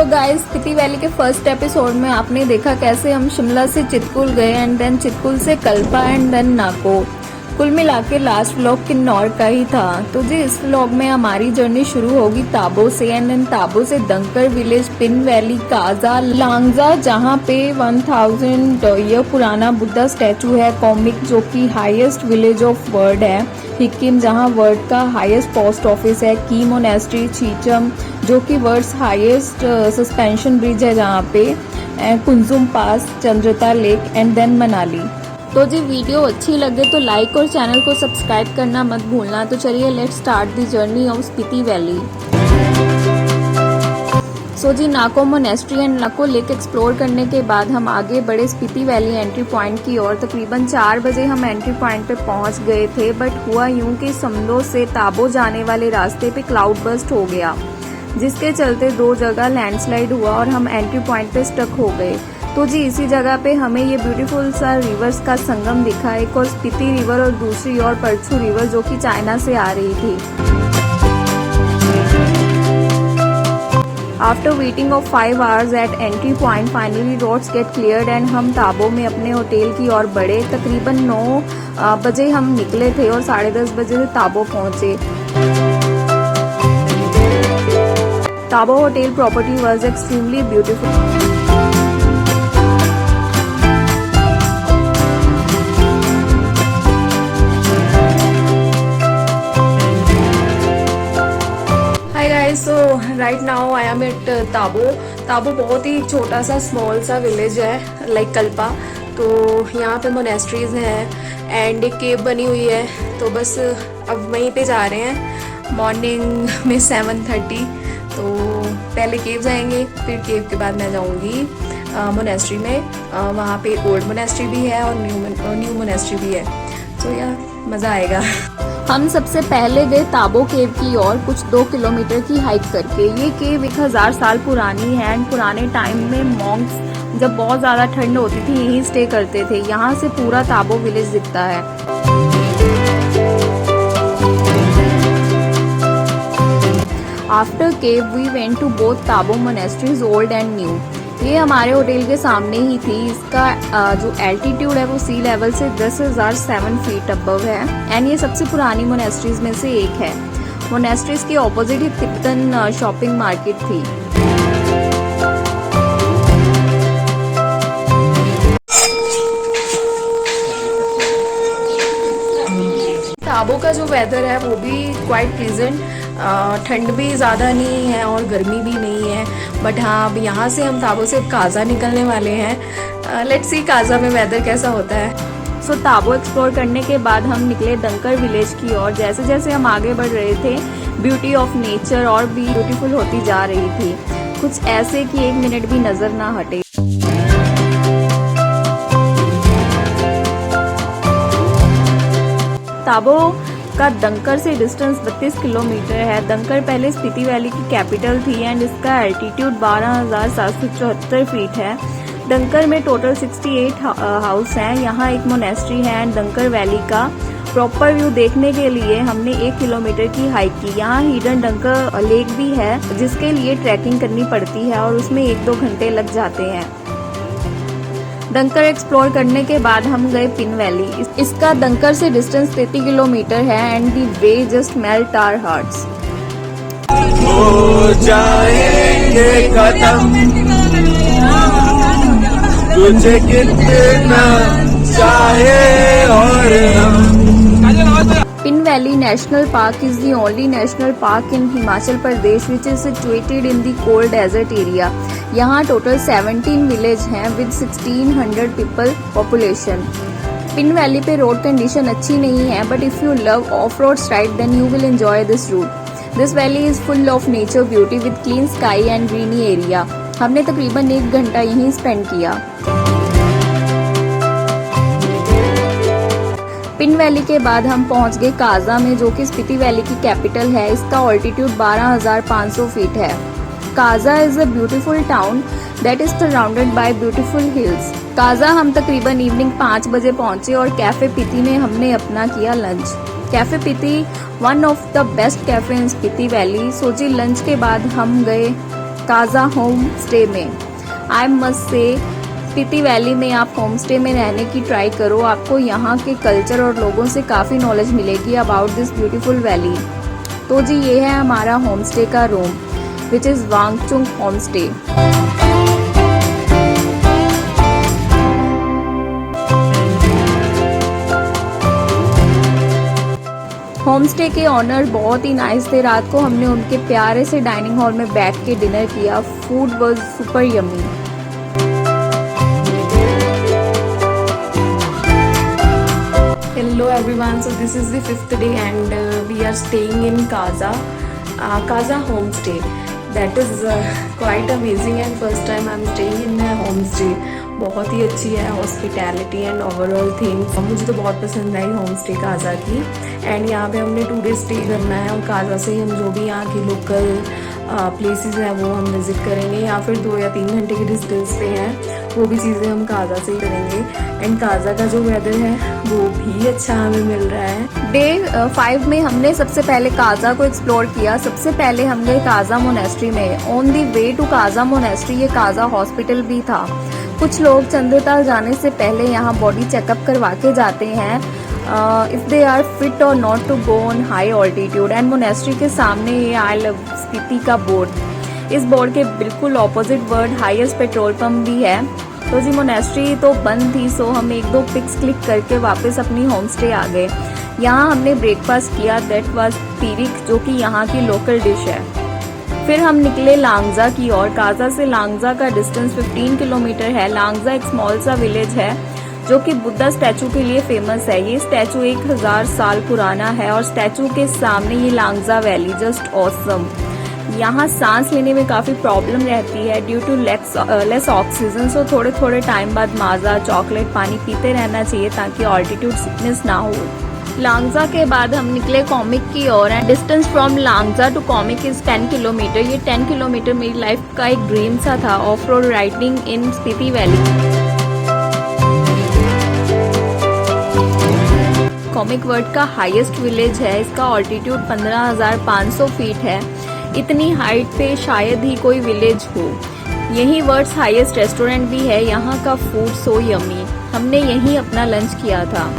तो guys Spiti valley के first episode में आपने देखा कैसे हम शिमला से चितकुल गए एंड देन चितकुल से कल्पा एंड देन नाको। कुल मिला के लास्ट व्लॉग किन्नौर का ही था। तो जी इस व्लॉग में हमारी जर्नी शुरू होगी ताबो से एंड देन ताबो से दंकर विलेज, पिन वैली, काजा, लांगजा जहाँ पे 1000 ईयर पुराना बुद्धा स्टैचू है, कॉमिक जो कि हाईएस्ट विलेज ऑफ वर्ल्ड है, हिक्किम जहाँ वर्ल्ड का हाईएस्ट पोस्ट ऑफिस है, की मोनेस्ट्री, चीचम जो कि वर्ल्ड्स हाईएस्ट सस्पेंशन ब्रिज है जहाँ पे, कुंजुम पास, Chandratal lake and then Manali. तो जी वीडियो अच्छी लगे तो लाइक और चैनल को सब्सक्राइब करना मत भूलना। तो चलिए let's start the journey of Spiti valley. So जी Nako monastery and Nako lake explore करने के बाद हम आगे बढ़े स्पीति वैली एंट्री पॉइंट की ओर। तकरीबन 4 बजे हम एंट्री पॉइंट पे पहुंच गए थे, बट हुआ यूं कि समदो से ताबो जाने वाले रास्ते पे क्लाउड बस्ट हो गया, जिसके चलते 2 जगह लैंडस्लाइड हुआ और हम एंट्री पॉइंट पे स्टक हो गए। तो जी इसी जगह पे हमें ये ब्यूटीफुल सा रिवर्स का संगम दिखा, एक और स्पीति रिवर और दूसरी और परछू रिवर जो कि चाइना से आ रही थी। After waiting of 5 hours at entry point finally roads get cleared and हम ताबो में अपने होटल की ओर बढ़े। तकरीबन 9 बजे हम निकले थे और 10:30 बजे ताबो पहुंचे। Tabo hotel property was extremely beautiful. So right now I am at Tabo. Tabo बहुत ही छोटा सा स्मॉल सा विलेज है लाइक कल्पा। तो यहाँ पे मोनेस्ट्रीज हैं एंड एक केव बनी हुई है। तो बस अब वहीं पे जा रहे हैं मॉर्निंग में 7:30। तो पहले केव जाएंगे, फिर केव के बाद मैं जाऊँगी मोनेस्ट्री में। वहाँ पे ओल्ड मोनेस्ट्री भी है और न्यू मोनेस्ट्री भी है। तो यार मज़ा आएगा। हम सबसे पहले गए ताबो केव की ओर, कुछ 2 किलोमीटर की हाइक करके। ये केव 1000 साल पुरानी है एंड पुराने टाइम में मॉन्क्स जब बहुत ज्यादा ठंड होती थी यहीं स्टे करते थे। यहाँ से पूरा ताबो विलेज दिखता है। After cave we went to both Tabo monasteries old and new. ये हमारे होटल के सामने ही थी। इसका जो एल्टीट्यूड है वो सी लेवल से 10,007 फीट अबव है एंड ये सबसे पुरानी मोनेस्ट्रीज में से एक है। मोनेस्ट्रीज के ऑपोजिट ही तिब्बतन शॉपिंग मार्केट थी। ताबो का जो वेदर है वो भी क्वाइट प्लीजेंट। ठंड भी ज़्यादा नहीं है और गर्मी भी नहीं है। बट हाँ अब यहाँ से हम ताबो से काजा निकलने वाले हैं। लेट्स सी काजा में वेदर कैसा होता है। सो ताबो एक्सप्लोर करने के बाद हम निकले दंकर विलेज की ओर। जैसे जैसे हम आगे बढ़ रहे थे ब्यूटी ऑफ नेचर और भी ब्यूटीफुल होती जा रही थी, कुछ ऐसे कि 1 मिनट भी नजर ना हटे। ताबो का दंकर से डिस्टेंस 32 किलोमीटर है। दंकर पहले स्पीति वैली की कैपिटल थी एंड इसका एल्टीट्यूड 12,774 फीट है। दंकर में टोटल 68 हाउस हैं। यहाँ एक मोनेस्ट्री है एंड दंकर वैली का प्रॉपर व्यू देखने के लिए हमने 1 किलोमीटर की हाइक की। यहाँ हिडन डंकर लेक भी है जिसके लिए ट्रैकिंग करनी पड़ती है और उसमें 1-2 घंटे लग जाते हैं। दंकर एक्सप्लोर करने के बाद हम गए पिन वैली। इसका दंकर से डिस्टेंस 33 किलोमीटर है and the way just melt our hearts. हो जाएंगे खत्म तुझे कितना चाहे और हम। Pin valley national park is the only national park in Himachal Pradesh which is situated in the cold desert area. यहाँ टोटल 17 विलेज हैं with 1600 people population. Pin valley पे रोड कंडीशन अच्छी नहीं है, but if you love off-road ride then you will enjoy this route. This valley is full of nature beauty with clean sky and greeny area. हमने तकरीबन 1 घंटा यहीं spend किया। Pin valley के बाद हम पहुंच गए काजा में जो कि स्पीति वैली की कैपिटल है। इसका ऑल्टीट्यूड 12,500 फीट है। Kaza is a beautiful town that is surrounded by beautiful hills. Kaza हम तकरीबन इवनिंग 5 बजे पहुंचे और कैफे पीती में हमने अपना किया लंच। कैफे पीती one of the best cafe in Spiti valley. Sochi lunch के बाद हम गए काजा होम स्टे में। I must say Spiti valley में आप होम स्टे में रहने की ट्राई करो, आपको यहाँ के कल्चर और लोगों से काफ़ी नॉलेज मिलेगी अबाउट दिस ब्यूटीफुल वैली। तो जी ये है हमारा होम स्टे का room which is Wangchung home stay. Home stay के ऑनर बहुत ही नाइस थे। रात को हमने उनके प्यारे से डाइनिंग हॉल में बैठ के डिनर किया। Food was super yummy. Hello everyone, so this is the 5th day and we are staying in Kaza homestay. That is quite amazing and first time I'm staying in a homestay. बहुत ही अच्छी है hospitality and overall things. मुझे तो बहुत पसंद आई home stay Kaza की। And यहाँ पे हमने 2 डेज स्टे करना है और काजा से हम जो भी यहाँ की लोकल प्लेसेस हैं वो हम विज़िट करेंगे, या फिर 2 या 3 घंटे के डिस्टेंस पे हैं वो भी चीज़ें हम काजा से ही करेंगे। एंड काजा का जो वेदर है वो भी अच्छा हमें मिल रहा है। डे 5 में हमने सबसे पहले काजा को एक्सप्लोर किया। सबसे पहले हम गए काजा मोनेस्ट्री में। On the way to Kaza monastery ये काजा हॉस्पिटल भी था। कुछ लोग चंद्रताल जाने से पहले यहाँ बॉडी चेकअप करवा के जाते हैं if they are fit or not to go on high altitude. And monastery के सामने ये आई लव स्पीति का बोर्ड, इस बोर्ड के बिल्कुल opposite word highest petrol pump भी है। तो जी मोनेस्ट्री तो बंद थी, सो हम 1-2 पिक्स क्लिक करके वापस अपनी होम स्टे आ गए। यहाँ हमने ब्रेकफास्ट किया, दैट वाज पीरिक जो कि यहाँ की लोकल डिश है। फिर हम निकले लांगजा की ओर। काजा से लांगजा का डिस्टेंस 15 किलोमीटर है। लांगजा एक स्मॉल सा विलेज है जो कि बुद्धा स्टैचू के लिए फेमस है। ये स्टैचू 1000 साल पुराना है और स्टैचू के सामने ये लांगजा वैली, जस्ट ऑसम। यहाँ सांस लेने में काफ़ी प्रॉब्लम रहती है ड्यू टू लेस ऑक्सीजन, सो थोड़े थोड़े टाइम बाद माजा, चॉकलेट, पानी पीते रहना चाहिए ताकि ऑल्टीट्यूड सिकनेस ना हो। लांगजा के बाद हम निकले कॉमिक की ओर। And distance from Langza to Komic is 10 kilometre. ये 10 किलोमीटर मेरी लाइफ का एक ड्रीम सा था, of road riding in Spiti valley. Comic world का हाईएस्ट विलेज है। इसका ऑल्टीट्यूड 15,500 फीट है। इतनी हाइट पे शायद ही कोई विलेज हो। यही वर्ल्ड्स हाईएस्ट रेस्टोरेंट भी है। यहाँ का फूड सो यम्मी। हमने यहीं अपना लंच किया था।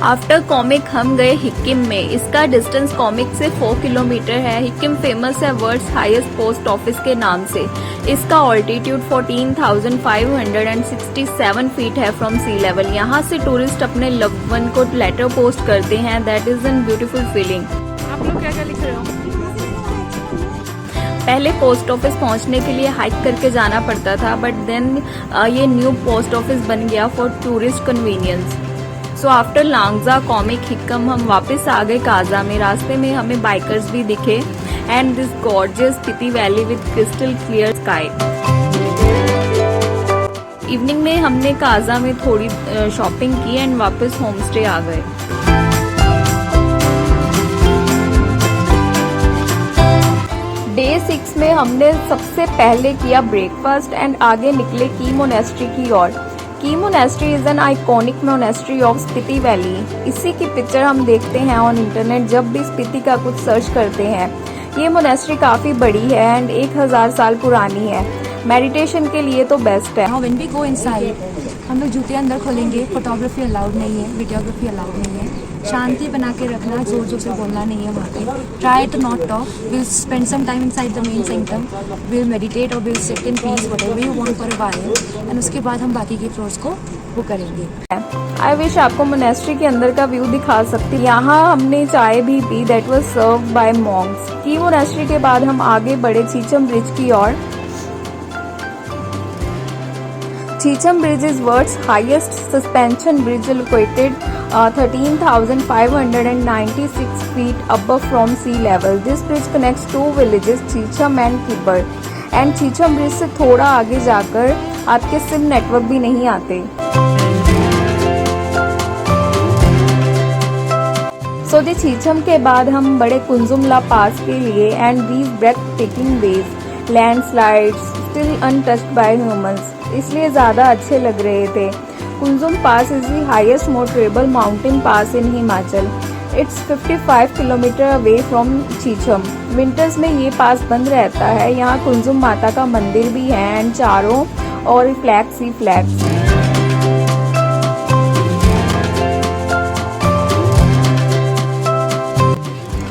आफ्टर कॉमिक हम गए हिक्किम में। इसका डिस्टेंस कॉमिक से 4 किलोमीटर है। हिक्किम फेमस है वर्ल्ड्स हाईएस्ट पोस्ट ऑफिस के नाम से। इसका ऑल्टीट्यूड 14,567 फीट है फ्रॉम सी लेवल। यहाँ से टूरिस्ट अपने लव्ड वन को लेटर पोस्ट करते हैं। That is an beautiful feeling. आप लोग क्या लिख रहे हो? पहले पोस्ट ऑफिस पहुंचने के लिए हाइक करके जाना पड़ता था, बट देन ये न्यू पोस्ट ऑफिस बन गया for tourist convenience. So after Langza, Komic, Hikkim हम वापस आ गए काजा में। रास्ते में हमें बाइकर्स भी दिखे and this gorgeous Spiti valley with crystal clear sky. Evening में हमने काजा में थोड़ी शॉपिंग की एंड वापस होम स्टे आ गए। डे 6 में हमने सबसे पहले किया ब्रेकफास्ट एंड आगे निकले की मोनेस्ट्री की ओर। की monastery is an iconic monastery of Spiti valley. इसी की पिक्चर हम देखते हैं ऑन इंटरनेट जब भी स्पीति का कुछ सर्च करते हैं। ये मोनेस्ट्री काफ़ी बड़ी है एंड 1000 साल पुरानी है। मेडिटेशन के लिए तो बेस्ट है। व्हेन वी गो इनसाइड हम लोग जूते अंदर खोलेंगे। फोटोग्राफी अलाउड नहीं है, वीडियोग्राफी अलाउड नहीं है। शांति बना के रखना, जोर जोर से बोलना नहीं है वहाँ पे। Try to not talk. Will spend some time inside the main centre. Will meditate और will sit in peace whatever you want for a while, and उसके बाद हम बाकी के फ्लोर्स को वो करेंगे। आई विश आपको मोनेस्ट्री के अंदर का व्यू दिखा सकती। यहाँ हमने चाय भी पी, that was served by monks. की मोनेस्ट्री के बाद हम आगे बढ़े चीचम ब्रिज की ओर। Cheecham Bridge is world's highest suspension bridge, located 13,596 feet above from sea level. This bridge connects two villages, Cheecham and Kibber. And Cheecham Bridge से थोड़ा आगे जाकर आपके सिम नेटवर्क भी नहीं आते। So the Cheecham के बाद हम बड़े कुंजुमला पास के लिए and these breathtaking ways, landslides still untouched by humans, इसलिए ज़्यादा अच्छे लग रहे थे। Kunzum Pass is the highest motorable mountain pass in Himachal. It's 55 kilometre away from Chicham. Winters में ये पास बंद रहता है। यहाँ कुंजुम माता का मंदिर भी है एंड चारों और फ्लैग्स ही फ्लैग्स।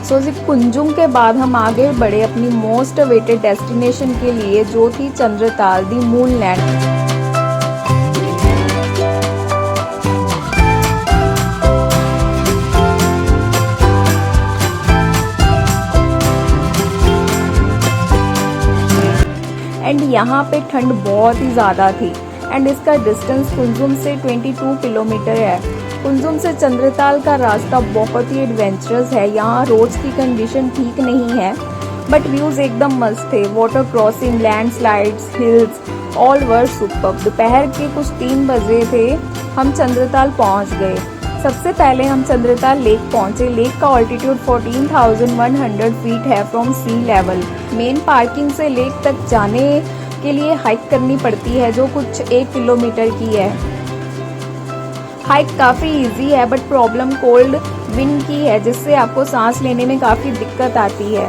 सो जी कुंजुम के बाद हम आगे बढ़े अपनी मोस्ट अवेटेड डेस्टिनेशन के लिए, जो थी चंद्रताल दी मून लैंड। एंड यहाँ पे ठंड बहुत ही ज़्यादा थी एंड इसका डिस्टेंस कुंजुम से 22 किलोमीटर है। कुंजुम से चंद्रताल का रास्ता बहुत ही एडवेंचरस है। यहाँ रोड्स की कंडीशन ठीक नहीं है बट व्यूज एकदम मस्त थे। Water crossing, landslides, hills all were superb. दोपहर के कुछ 3 बजे थे, हम चंद्रताल पहुँच गए। सबसे पहले हम चंद्रताल लेक पहुंचे। लेक का ऑल्टीट्यूड 14,100 फीट है from sea level. Main parking से लेक तक जाने के लिए हाइक करनी पड़ती है जो कुछ 1 किलोमीटर की है। हाइक काफ़ी इजी है बट प्रॉब्लम कोल्ड विंड की है जिससे आपको सांस लेने में काफ़ी दिक्कत आती है।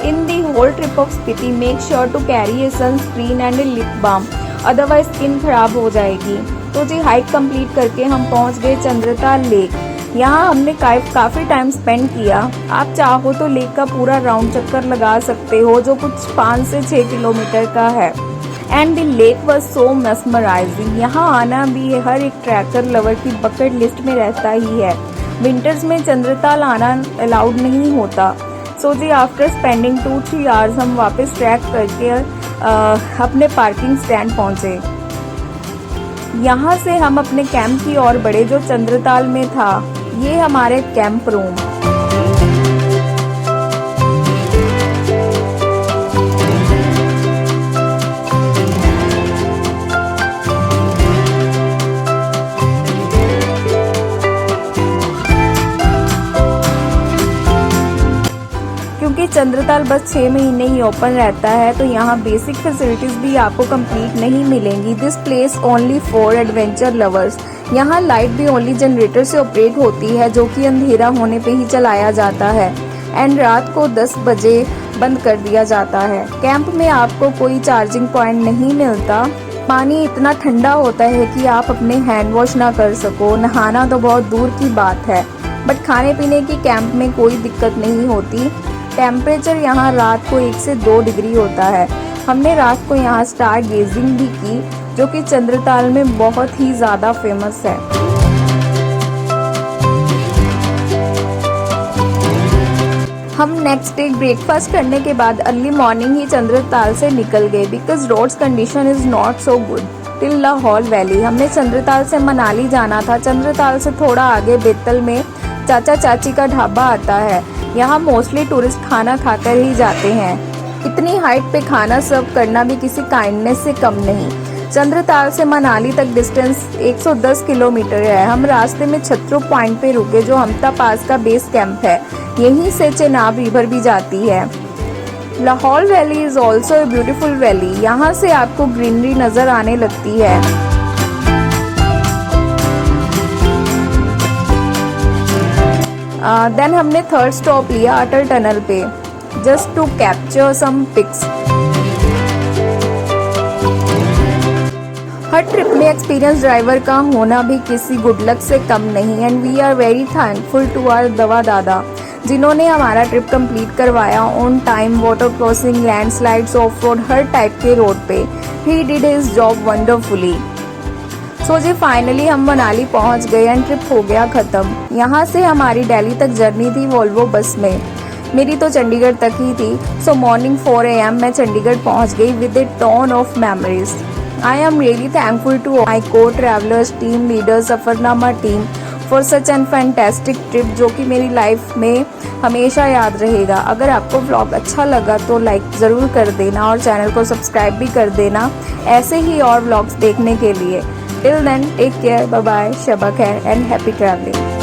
In the whole trip of Spiti make sure to carry a sunscreen and a lip balm, otherwise skin खराब हो जाएगी। तो जी हाइक कंप्लीट करके हम पहुंच गए चंद्रताल लेक। यहाँ हमने काफ़ी टाइम स्पेंड किया। आप चाहो तो लेक का पूरा राउंड चक्कर लगा सकते हो जो कुछ 5 से 6 किलोमीटर का है। And the lake was so mesmerising. यहाँ आना भी हर एक ट्रैकर लवर की बकेट लिस्ट में रहता ही है। विंटर्स में चंद्रताल आना अलाउड नहीं होता। सो जी आफ्टर स्पेंडिंग 2-3 आवर्स हम वापस ट्रैक करके अपने पार्किंग स्टैंड पहुँचे। यहाँ से हम अपने कैंप की ओर बढ़े जो चंद्रताल में था। ये हमारे कैंप रूम। क्योंकि चंद्रताल बस 6 महीने ही ओपन रहता है तो यहाँ बेसिक फैसिलिटीज भी आपको कंप्लीट नहीं मिलेंगी। This place only for adventure lovers. यहाँ लाइट भी ओनली जनरेटर से ऑपरेट होती है जो कि अंधेरा होने पे ही चलाया जाता है एंड रात को 10 बजे बंद कर दिया जाता है। कैंप में आपको कोई चार्जिंग पॉइंट नहीं मिलता। पानी इतना ठंडा होता है कि आप अपने हैंड वॉश ना कर सको। नहाना तो बहुत दूर की बात है बट खाने पीने की कैंप में कोई दिक्कत नहीं होती। टेम्परेचर यहाँ रात को 1 से 2 डिग्री होता है। हमने रात को यहाँ स्टार गेजिंग भी की जो कि चंद्रताल में बहुत ही ज़्यादा फेमस है। हम नेक्स्ट डे ब्रेकफास्ट करने के बाद अर्ली मॉर्निंग ही चंद्रताल से निकल गए because roads condition is not so good till Lahaul valley. हमने चंद्रताल से मनाली जाना था। चंद्रताल से थोड़ा आगे बेतल में चाचा चाची का ढाबा आता है। यहाँ मोस्टली टूरिस्ट खाना खाकर ही जाते हैं। इतनी हाइट पे खाना सर्व करना भी किसी काइंडनेस से कम नहीं। चंद्रताल से मनाली तक डिस्टेंस 110 किलोमीटर है। हम रास्ते में छत्रो पॉइंट पे रुके जो हमता पास का बेस कैंप है। यहीं से चेनाब रिवर भी जाती है। Lahaul valley is also a beautiful valley. यहाँ से आपको ग्रीनरी नजर आने लगती है। देन हमने थर्ड स्टॉप लिया अटल टनल पे just to capture some pics. हर ट्रिप में एक्सपीरियंस ड्राइवर का होना भी किसी गुड लक से कम नहीं and we are very thankful to our Dawa दादा जिन्होंने हमारा ट्रिप कंप्लीट करवाया on time. Water crossing, landslides, off road, हर टाइप के रोड पे ही did his job wonderfully. So जी फाइनली हम मनाली पहुंच गए एंड ट्रिप हो गया ख़त्म। यहाँ से हमारी दिल्ली तक जर्नी थी वोल्वो बस में। मेरी तो चंडीगढ़ तक ही थी। सो मॉर्निंग 4 AM मैं चंडीगढ़ पहुंच गई with a ton of memories. I am really thankful to my co travellers, team leader, Safarnama team for such an fantastic trip जो कि मेरी लाइफ में हमेशा याद रहेगा। अगर आपको व्लॉग अच्छा लगा तो लाइक ज़रूर कर देना और चैनल को सब्सक्राइब भी कर देना ऐसे ही और व्लॉग्स देखने के लिए। Till then, take care, bye bye, Shaba Khair and happy traveling.